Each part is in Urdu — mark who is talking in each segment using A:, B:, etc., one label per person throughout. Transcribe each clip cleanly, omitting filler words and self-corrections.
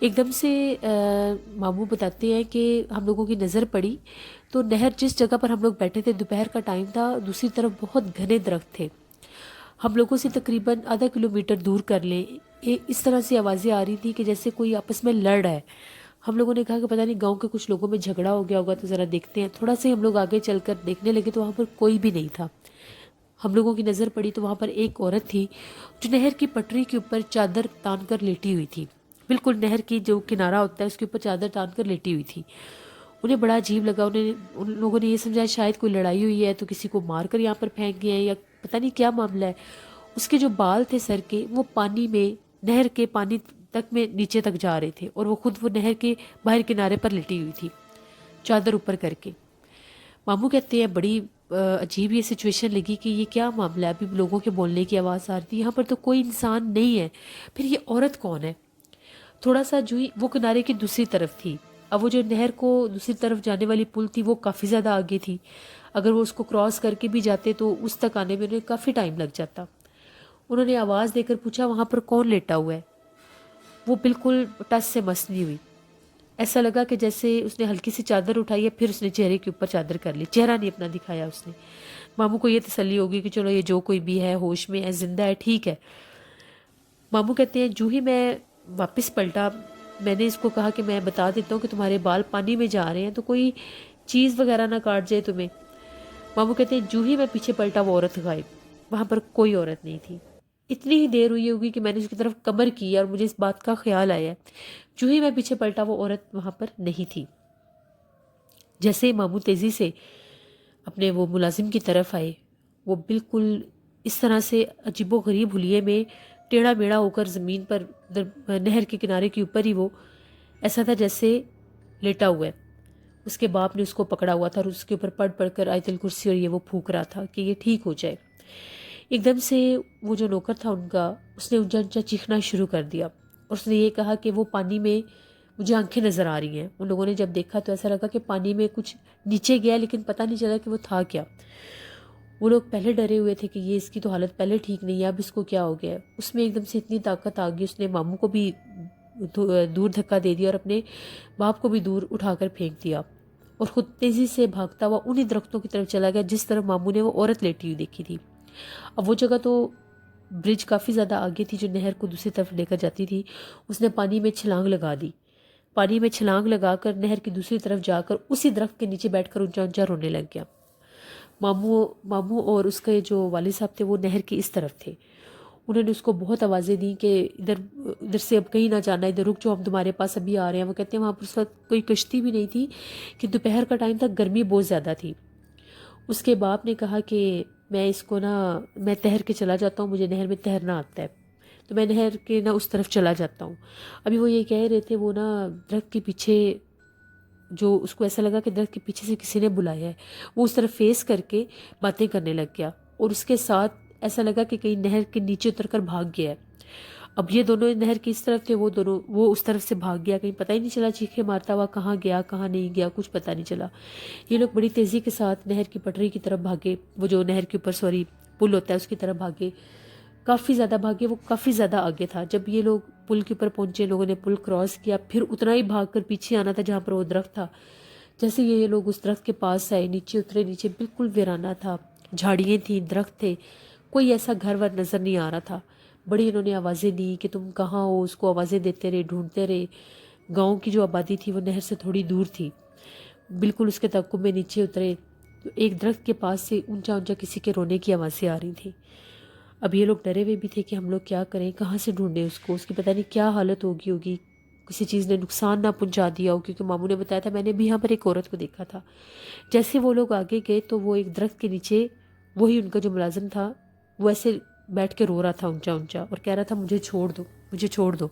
A: ایک دم سے ماموں بتاتے ہیں کہ ہم لوگوں کی نظر پڑی تو نہر جس جگہ پر ہم لوگ بیٹھے تھے، دوپہر کا ٹائم تھا، دوسری طرف بہت گھنے درخت تھے، ہم لوگوں سے تقریباً آدھا کلومیٹر دور کر لیں۔ اس طرح سے آوازیں آ رہی تھی کہ جیسے کوئی آپس میں لڑ رہا ہے۔ ہم لوگوں نے کہا کہ پتہ نہیں گاؤں کے کچھ لوگوں میں جھگڑا ہو گیا ہوگا، تو ذرا دیکھتے ہیں۔ تھوڑا سے ہم لوگ آگے چل کر دیکھنے لگے تو وہاں پر کوئی بھی نہیں تھا۔ ہم لوگوں کی نظر پڑی تو وہاں پر ایک عورت تھی جو نہر کی پٹری کے اوپر چادر تان کر لیٹی ہوئی تھی، بالکل نہر کی جو کنارہ ہوتا ہے اس کے اوپر چادر تان کر لیٹی ہوئی تھی۔ انہیں بڑا عجیب لگا، ان لوگوں نے یہ سمجھا شاید کوئی لڑائی ہوئی ہے تو کسی کو مار کر یہاں پر پھینک گئے ہیں یا پتہ نہیں کیا معاملہ ہے۔ اس کے جو بال تھے سر کے، وہ پانی میں، نہر کے پانی تک میں نیچے تک جا رہے تھے، اور وہ نہر کے باہر کنارے پر لیٹی ہوئی تھی چادر اوپر کر کے۔ ماموں کہتے ہیں بڑی عجیب یہ سچویشن لگی کہ یہ کیا معاملہ ہے، ابھی لوگوں کے بولنے کی آواز آ رہی تھی، یہاں پر تو کوئی انسان نہیں ہے، پھر یہ عورت کون ہے؟ تھوڑا سا جو ہی وہ کنارے کی دوسری طرف تھی، اب وہ جو نہر کو دوسری طرف جانے والی پل تھی وہ کافی زیادہ آگے تھی، اگر وہ اس کو کراس کر کے بھی جاتے تو اس تک آنے میں انہیں کافی ٹائم لگ جاتا۔ انہوں نے آواز دے کر پوچھا وہاں پر کون لیٹا ہوا ہے؟ وہ بالکل ٹس سے مس نہیں ہوئی، ایسا لگا کہ جیسے اس نے ہلکی سی چادر اٹھائی ہے، پھر اس نے چہرے کے اوپر چادر کر لی، چہرہ نہیں اپنا دکھایا اس نے۔ ماموں کو یہ تسلی ہوگی کہ چلو یہ جو کوئی بھی ہے ہوش میں ہے، زندہ ہے، ٹھیک ہے۔ ماموں کہتے ہیں جو ہی میں واپس پلٹا، میں نے اس کو کہا کہ میں بتا دیتا ہوں کہ تمہارے بال پانی میں جا رہے ہیں تو کوئی چیز وغیرہ نہ کاٹ جائے تمہیں۔ ماموں کہتے ہیں جو ہی میں پیچھے پلٹا وہ عورت غائب، وہاں پر کوئی عورت نہیں تھی۔ اتنی ہی دیر ہوئی ہوگی کہ میں نے اس کی طرف کمر کی اور مجھے اس بات کا خیال آیا ہے، جو ہی میں پیچھے پلٹا وہ عورت وہاں پر نہیں تھی۔ جیسے ہی ماموں تیزی سے اپنے وہ ملازم کی طرف آئے، وہ بالکل اس طرح سے عجیب و غریب حلیے میں ٹیڑھا میڑا ہو کر زمین پر نہر کے کنارے کے اوپر ہی وہ ایسا تھا جیسے لیٹا ہوا ہے۔ اس کے باپ نے اس کو پکڑا ہوا تھا اور اس کے اوپر پڑھ پڑھ کر آیت الکرسی اور یہ وہ پھونک رہا تھا کہ یہ ٹھیک ہو جائے۔ ایک دم سے وہ جو نوکر تھا ان کا، اس نے اونچا اونچا چیخنا شروع کر دیا اور اس نے یہ کہا کہ وہ پانی میں مجھے آنکھیں نظر آ رہی ہیں۔ ان لوگوں نے جب دیکھا تو ایسا لگا کہ پانی میں کچھ نیچے گیا، لیکن پتہ نہیں چلا کہ وہ تھا کیا۔ وہ لوگ پہلے ڈرے ہوئے تھے کہ یہ اس کی تو حالت پہلے ٹھیک نہیں ہے، اب اس کو کیا ہو گیا ہے۔ اس میں ایک دم سے اتنی طاقت آ گئی، اس نے ماموں کو بھی دور دھکا دے دیا اور اپنے باپ کو بھی دور اٹھا کر پھینک دیا، اور خود تیزی سے بھاگتا ہوا انہی درختوں کی طرف چلا گیا جس طرف ماموں نے وہ عورت لیٹی ہوئی دیکھی تھی۔ اب وہ جگہ تو برج کافی زیادہ آگے تھی جو نہر کو دوسری طرف لے کر جاتی تھی۔ اس نے پانی میں چھلانگ لگا دی، پانی میں چھلانگ لگا کر نہر کی دوسری طرف جا کر اسی درخت کے نیچے بیٹھ کر اونچا اونچا رونے لگ گیا۔ ماموں اور اس کے جو والد صاحب تھے وہ نہر کی اس طرف تھے۔ انہوں نے اس کو بہت آوازیں دیں کہ ادھر سے اب کہیں نہ جانا، ادھر رک جو، ہم تمہارے پاس ابھی آ رہے ہیں۔ وہ کہتے ہیں وہاں پر اس وقت کوئی کشتی بھی نہیں تھی کہ دوپہر کا ٹائم تھا، گرمی بہت زیادہ تھی۔ اس کے باپ نے کہا کہ میں تیر کے چلا جاتا ہوں، مجھے نہر میں تیرنا آتا ہے، تو میں نہر کے اس طرف چلا جاتا ہوں۔ ابھی وہ یہ کہہ رہے تھے، وہ درخت کے پیچھے، جو اس کو ایسا لگا کہ درخت کے پیچھے سے کسی نے بلایا ہے، وہ اس طرف فیس کر کے باتیں کرنے لگ گیا، اور اس کے ساتھ ایسا لگا کہ کہیں نہر کے نیچے اتر کر بھاگ گیا ہے۔ اب یہ دونوں نہر کی اس طرف تھے، وہ اس طرف سے بھاگ گیا، کہیں پتہ ہی نہیں چلا چیخے مارتا ہوا کہاں گیا کہاں نہیں گیا، کچھ پتہ نہیں چلا۔ یہ لوگ بڑی تیزی کے ساتھ نہر کی پٹری کی طرف بھاگے، وہ جو نہر کے اوپر پل ہوتا ہے اس کی طرف بھاگے، کافی زیادہ بھاگے، وہ کافی زیادہ آگے تھا۔ جب یہ لوگ پل کے اوپر پہنچے، لوگوں نے پل کراس کیا، پھر اتنا ہی بھاگ کر پیچھے آنا تھا جہاں پر وہ درخت تھا۔ جیسے یہ لوگ اس درخت کے پاس آئے، نیچے اترے، نیچے بالکل ویرانہ تھا، جھاڑیاں تھیں، درخت تھے، کوئی ایسا گھر ور نظر نہیں آ رہا تھا۔ بڑی انہوں نے آوازیں دی کہ تم کہاں ہو، اس کو آوازیں دیتے رہے، ڈھونڈتے رہے۔ گاؤں کی جو آبادی تھی وہ نہر سے تھوڑی دور تھی، بالکل اس کے تعاقب میں نیچے اترے تو ایک درخت کے پاس سے اونچا اونچا کسی کے رونے کی آوازیں آ رہی تھیں۔ اب یہ لوگ ڈرے ہوئے بھی تھے کہ ہم لوگ کیا کریں، کہاں سے ڈھونڈیں اس کو، اس کی پتہ نہیں کیا حالت ہوگی، کسی چیز نے نقصان نہ پہنچا دیا ہو، کیونکہ ماموں نے بتایا تھا میں نے بھی یہاں پر ایک عورت کو دیکھا تھا۔ جیسے وہ لوگ آگے گئے تو وہ ایک درخت کے نیچے وہی ان کا جو ملازم تھا وہ ایسے بیٹھ کے رو رہا تھا اونچا اونچا، اور کہہ رہا تھا مجھے چھوڑ دو، مجھے چھوڑ دو۔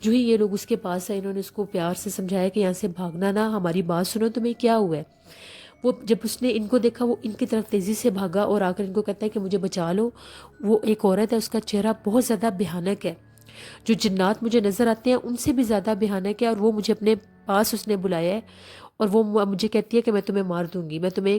A: جو ہی یہ لوگ اس کے پاس آئے، انہوں نے اس کو پیار سے سمجھایا کہ یہاں سے بھاگنا نہ، ہماری بات سنو، تمہیں کیا ہوا ہے۔ وہ جب اس نے ان کو دیکھا، وہ ان کی طرف تیزی سے بھاگا اور آ کر ان کو کہتا ہے کہ مجھے بچا لو۔ وہ ایک عورت ہے، اس کا چہرہ بہت زیادہ بھیانک ہے، جو جنات مجھے نظر آتے ہیں ان سے بھی زیادہ بھیانک ہے، اور وہ مجھے اپنے پاس اس نے بلایا ہے، اور وہ مجھے کہتی ہے کہ میں تمہیں مار دوں گی، میں تمہیں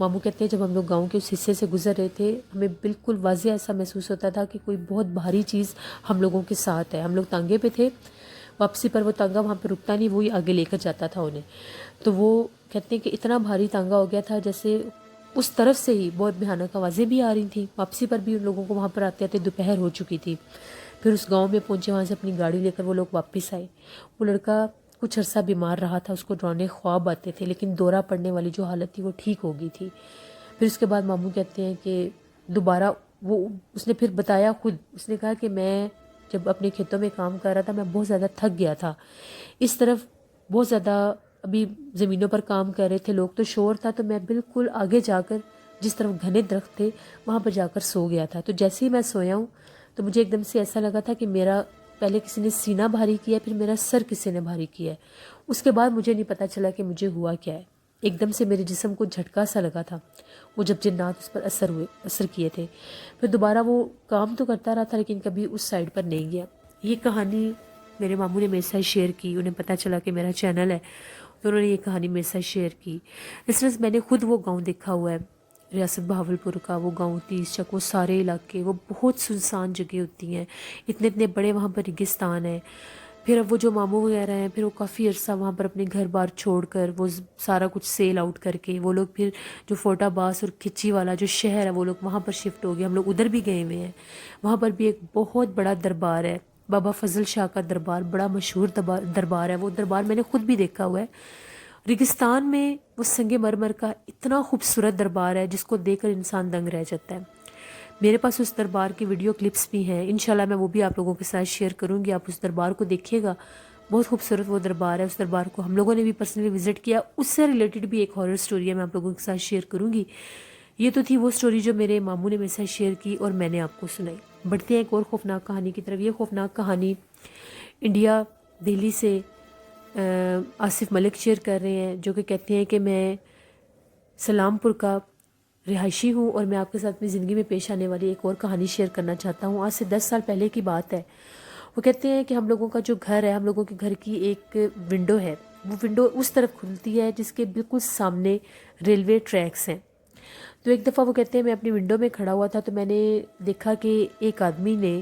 A: ماموں کہتے ہیں جب ہم لوگ گاؤں کے اس حصے سے گزر رہے تھے ہمیں بالکل واضح ایسا محسوس ہوتا تھا کہ کوئی بہت بھاری چیز ہم لوگوں کے ساتھ ہے. ہم لوگ تانگے پہ تھے, واپسی پر وہ تانگا وہاں پہ رکتا نہیں, وہی آگے لے کر جاتا تھا انہیں. تو وہ کہتے ہیں کہ اتنا بھاری تانگا ہو گیا تھا جیسے اس طرف سے ہی بہت بھیانک آوازیں بھی آ رہی تھیں. واپسی پر بھی ان لوگوں کو وہاں پر آتے آتے دوپہر ہو چکی تھی. پھر اس گاؤں میں پہنچے, وہاں سے اپنی گاڑی لے کر وہ لوگ واپس آئے. وہ لڑکا کچھ عرصہ بیمار رہا تھا, اس کو ڈرانے خواب آتے تھے, لیکن دورہ پڑنے والی جو حالت تھی وہ ٹھیک ہو گئی تھی. پھر اس کے بعد ماموں کہتے ہیں کہ دوبارہ وہ اس نے پھر بتایا خود, اس نے کہا کہ میں جب اپنے کھیتوں میں کام کر رہا تھا میں بہت زیادہ تھک گیا تھا. اس طرف بہت زیادہ ابھی زمینوں پر کام کر رہے تھے لوگ, تو شور تھا, تو میں بالکل آگے جا کر جس طرف گھنے درخت تھے وہاں پر جا کر سو گیا تھا. تو جیسے ہی میں سویا ہوں تو مجھے ایک دم سے ایسا لگا تھا کہ میرا پہلے کسی نے سینہ بھاری کیا, پھر میرا سر کسی نے بھاری کیا ہے. اس کے بعد مجھے نہیں پتہ چلا کہ مجھے ہوا کیا ہے. ایک دم سے میرے جسم کو جھٹکا سا لگا تھا, وہ جب جنات اس پر اثر کیے تھے. پھر دوبارہ وہ کام تو کرتا رہا تھا لیکن کبھی اس سائڈ پر نہیں گیا. یہ کہانی میرے ماموں نے میرے ساتھ شیئر کی. انہیں پتہ چلا کہ میرا چینل ہے تو انہوں نے یہ کہانی میرے ساتھ شیئر کی. اس طرح میں نے خود وہ گاؤں دیکھا ہوا ہے, ریاست بہاولپور کا وہ گاؤں, 30 چک, وہ سارے علاقے وہ بہت سنسان جگہ ہوتی ہیں, اتنے اتنے بڑے وہاں پر ریگستان ہیں. پھر اب وہ جو ماموں وغیرہ ہیں پھر وہ کافی عرصہ وہاں پر اپنے گھر بار چھوڑ کر وہ سارا کچھ سیل آؤٹ کر کے وہ لوگ پھر جو فوٹا باس اور کھچی والا جو شہر ہے وہ لوگ وہاں پر شفٹ ہو گئے. ہم لوگ ادھر بھی گئے ہوئے ہیں. وہاں پر بھی ایک بہت بڑا دربار ہے, بابا فضل شاہ کا دربار, بڑا مشہور دربار ہے. وہ دربار میں نے خود بھی دیکھا ہوا ہے. ریگستان میں وہ سنگ مرمر کا اتنا خوبصورت دربار ہے جس کو دیکھ کر انسان دنگ رہ جاتا ہے. میرے پاس اس دربار کی ویڈیو کلپس بھی ہیں, انشاءاللہ میں وہ بھی آپ لوگوں کے ساتھ شیئر کروں گی. آپ اس دربار کو دیکھیے گا, بہت خوبصورت وہ دربار ہے. اس دربار کو ہم لوگوں نے بھی پرسنلی وزٹ کیا. اس سے ریلیٹڈ بھی ایک ہارر سٹوری ہے, میں آپ لوگوں کے ساتھ شیئر کروں گی. یہ تو تھی وہ سٹوری جو میرے ماموں نے میرے ساتھ شیئر کی اور میں نے آپ کو سنائی. بڑھتے ہیں ایک اور خوفناک کہانی کی طرف. یہ خوفناک کہانی انڈیا دہلی سے آصف ملک شیئر کر رہے ہیں, جو کہ کہتے ہیں کہ میں سلام پور کا رہائشی ہوں اور میں آپ کے ساتھ اپنی زندگی میں پیش آنے والی ایک اور کہانی شیئر کرنا چاہتا ہوں. آج سے 10 سال پہلے کی بات ہے. وہ کہتے ہیں کہ ہم لوگوں کا جو گھر ہے, ہم لوگوں کے گھر کی ایک ونڈو ہے. وہ ونڈو اس طرف کھلتی ہے جس کے بالکل سامنے ریلوے ٹریکس ہیں. تو ایک دفعہ وہ کہتے ہیں میں اپنی ونڈو میں کھڑا ہوا تھا تو میں نے دیکھا کہ ایک آدمی نے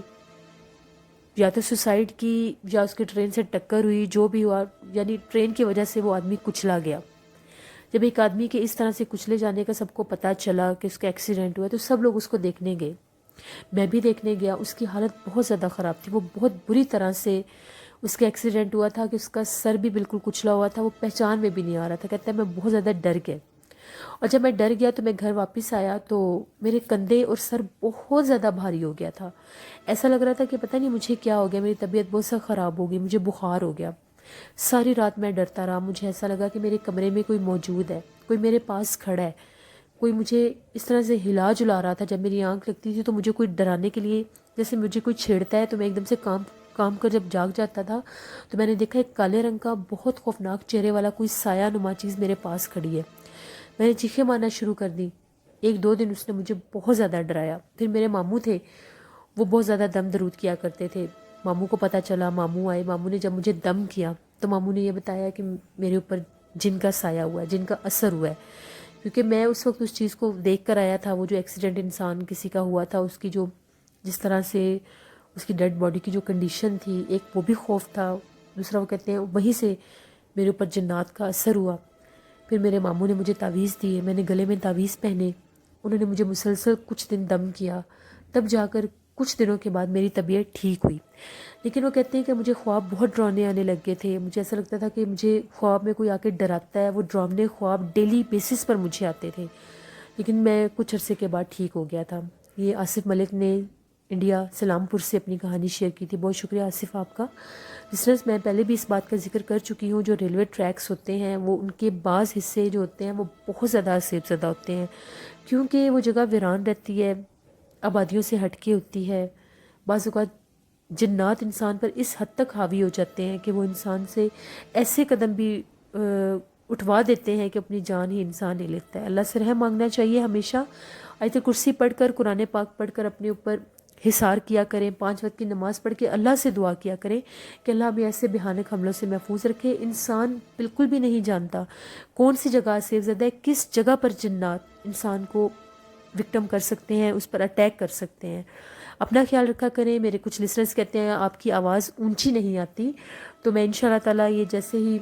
A: یا تو سوسائڈ کی یا اس کے ٹرین سے ٹکر ہوئی, جو بھی ہوا, یعنی ٹرین کی وجہ سے وہ آدمی کچلا گیا. جب ایک آدمی کے اس طرح سے کچلے جانے کا سب کو پتہ چلا کہ اس کا ایکسیڈنٹ ہوا ہے تو سب لوگ اس کو دیکھنے گئے. میں بھی دیکھنے گیا. اس کی حالت بہت زیادہ خراب تھی. وہ بہت بری طرح سے اس کا ایکسیڈنٹ ہوا تھا کہ اس کا سر بھی بالکل کچلا ہوا تھا, وہ پہچان میں بھی نہیں آ رہا تھا. کہتا ہے میں بہت زیادہ ڈر گیا, اور جب میں ڈر گیا تو میں گھر واپس آیا تو میرے کندھے اور سر بہت زیادہ بھاری ہو گیا تھا. ایسا لگ رہا تھا کہ پتہ نہیں مجھے کیا ہو گیا, میری طبیعت بہت سا خراب ہو گئی, مجھے بخار ہو گیا. ساری رات میں ڈرتا رہا. مجھے ایسا لگا کہ میرے کمرے میں کوئی موجود ہے, کوئی میرے پاس کھڑا ہے, کوئی مجھے اس طرح سے ہلا جلا رہا تھا. جب میری آنکھ لگتی تھی تو مجھے کوئی ڈرانے کے لیے, جیسے مجھے کوئی چھیڑتا ہے تو میں ایک دم سے کام کر جب جاگ جاتا تھا تو میں نے دیکھا ایک کالے رنگ کا بہت خوفناک چہرے والا کوئی سایہ نما چیز میرے پاس کھڑی ہے. میں نے چیخیں مارنا شروع کر دی. 1-2 دن اس نے مجھے بہت زیادہ ڈرایا. پھر میرے ماموں تھے, وہ بہت زیادہ دم درود کیا کرتے تھے. ماموں کو پتہ چلا, ماموں آئے. ماموں نے جب مجھے دم کیا تو ماموں نے یہ بتایا کہ میرے اوپر جن کا سایہ ہوا ہے, جن کا اثر ہوا ہے. کیونکہ میں اس وقت اس چیز کو دیکھ کر آیا تھا, وہ جو ایکسیڈنٹ انسان کسی کا ہوا تھا, اس کی جو جس طرح سے اس کی ڈیڈ باڈی کی جو کنڈیشن تھی, ایک وہ بھی خوف تھا. دوسرا وہ کہتے ہیں وہیں سے میرے اوپر جنات کا اثر ہوا. پھر میرے ماموں نے مجھے تعویذ دیے, میں نے گلے میں تعویذ پہنے. انہوں نے مجھے مسلسل کچھ دن دم کیا, تب جا کر کچھ دنوں کے بعد میری طبیعت ٹھیک ہوئی. لیکن وہ کہتے ہیں کہ مجھے خواب بہت ڈرانے آنے لگ گئے تھے. مجھے ایسا لگتا تھا کہ مجھے خواب میں کوئی آ کے ڈراتا ہے. وہ ڈراؤنے خواب ڈیلی بیسس پر مجھے آتے تھے, لیکن میں کچھ عرصے کے بعد ٹھیک ہو گیا تھا. یہ آصف ملک نے انڈیا سلام پور سے اپنی کہانی شیئر کی تھی. بہت شکریہ آصف آپ کا. لسنرز, میں پہلے بھی اس بات کا ذکر کر چکی ہوں, جو ریلوے ٹریکس ہوتے ہیں وہ ان کے بعض حصے جو ہوتے ہیں وہ بہت زیادہ آسیب زدہ ہوتے ہیں, کیونکہ وہ جگہ ویران رہتی ہے, آبادیوں سے ہٹ کے ہوتی ہے. بعض اوقات جنات انسان پر اس حد تک حاوی ہو جاتے ہیں کہ وہ انسان سے ایسے قدم بھی اٹھوا دیتے ہیں کہ اپنی جان ہی انسان لے لیتا ہے. اللہ سے رحم مانگنا چاہیے ہمیشہ. آیت کرسی پڑھ کر, قرآن پاک پڑھ کر اپنے اوپر حصار کیا کریں، 5 وقت کی نماز پڑھ کے اللہ سے دعا کیا کریں کہ اللہ ہمیں ایسے بھیانک حملوں سے محفوظ رکھے۔ انسان بالکل بھی نہیں جانتا کون سی جگہ سیف زدہ ہے، کس جگہ پر جنات انسان کو وکٹم کر سکتے ہیں، اس پر اٹیک کر سکتے ہیں۔ اپنا خیال رکھا کریں۔ میرے کچھ لسنرز کہتے ہیں آپ کی آواز اونچی نہیں آتی، تو میں انشاءاللہ تعالیٰ یہ جیسے ہی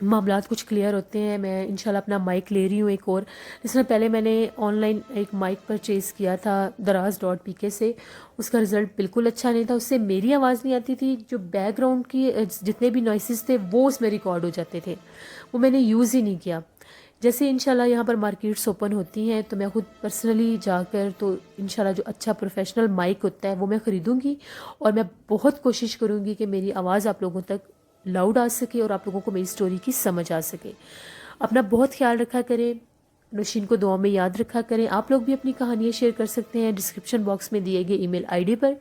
A: معاملات کچھ کلیئر ہوتے ہیں میں انشاءاللہ اپنا مائک لے رہی ہوں ایک اور۔ جس طرح پہلے میں نے آن لائن ایک مائک پرچیز کیا تھا daraz.pk سے، اس کا رزلٹ بالکل اچھا نہیں تھا، اس سے میری آواز نہیں آتی تھی، جو بیک گراؤنڈ کی جتنے بھی نوائسز تھے وہ اس میں ریکارڈ ہو جاتے تھے، وہ میں نے یوز ہی نہیں کیا۔ جیسے انشاءاللہ یہاں پر مارکیٹس اوپن ہوتی ہیں تو میں خود پرسنلی جا کر تو انشاءاللہ جو اچھا پروفیشنل مائک ہوتا ہے وہ میں خریدوں گی، اور میں بہت کوشش کروں گی کہ میری آواز آپ لوگوں تک لاؤڈ آ سکے اور آپ لوگوں کو میری سٹوری کی سمجھ آ سکے۔ اپنا بہت خیال رکھا کریں، نوشین کو دعا میں یاد رکھا کریں۔ آپ لوگ بھی اپنی کہانیاں شیئر کر سکتے ہیں ڈسکرپشن باکس میں دیے گئے ای میل آئی ڈی پر۔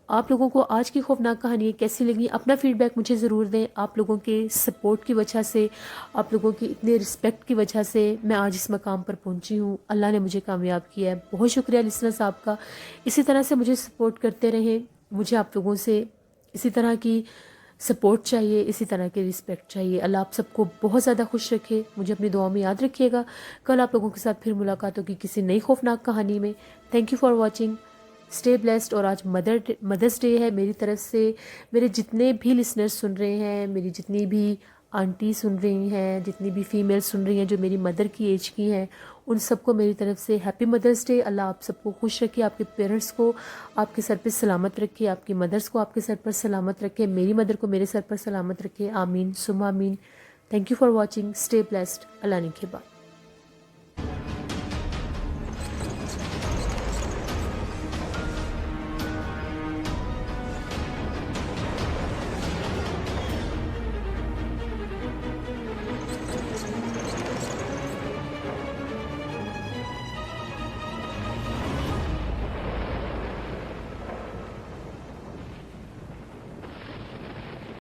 A: آپ لوگوں کو آج کی خوفناک کہانیاں کیسی لگیں، اپنا فیڈ بیک مجھے ضرور دیں۔ آپ لوگوں کے سپورٹ کی وجہ سے، آپ لوگوں کی اتنے رسپیکٹ کی وجہ سے میں آج اس مقام پر پہنچی ہوں، اللہ نے مجھے کامیاب کیا ہے۔ بہت شکریہ لسنر صاحب کا، اسی طرح سے مجھے سپورٹ کرتے رہیں۔ مجھے آپ لوگوں سے اسی طرح کی سپورٹ چاہیے، اسی طرح کی رسپیکٹ چاہیے۔ اللہ آپ سب کو بہت زیادہ خوش رکھے، مجھے اپنی دعا میں یاد رکھیے گا۔ کل آپ لوگوں کے ساتھ پھر ملاقات ہوگی کسی نئی خوفناک کہانی میں۔ Thank you for watching, stay blessed. اور آج مدرس ڈے ہے، میری طرف سے میرے جتنے بھی لسنرز سن رہے ہیں، میری جتنی بھی آنٹی سن رہی ہیں، جتنی بھی فیمیل سن رہی ہیں جو میری مدر کی ایج کی ہیں، ان سب کو میری طرف سے ہیپی مدرس ڈے۔ اللہ آپ سب کو خوش رکھے، آپ کے پیرنٹس کو آپ کے سر پہ سلامت رکھے، آپ کی مدرس کو آپ کے سر پر سلامت رکھے، میری مدر کو میرے سر پر سلامت رکھے، آمین ثم آمین۔ Thank you for watching, stay blessed, اللہ نگہبان۔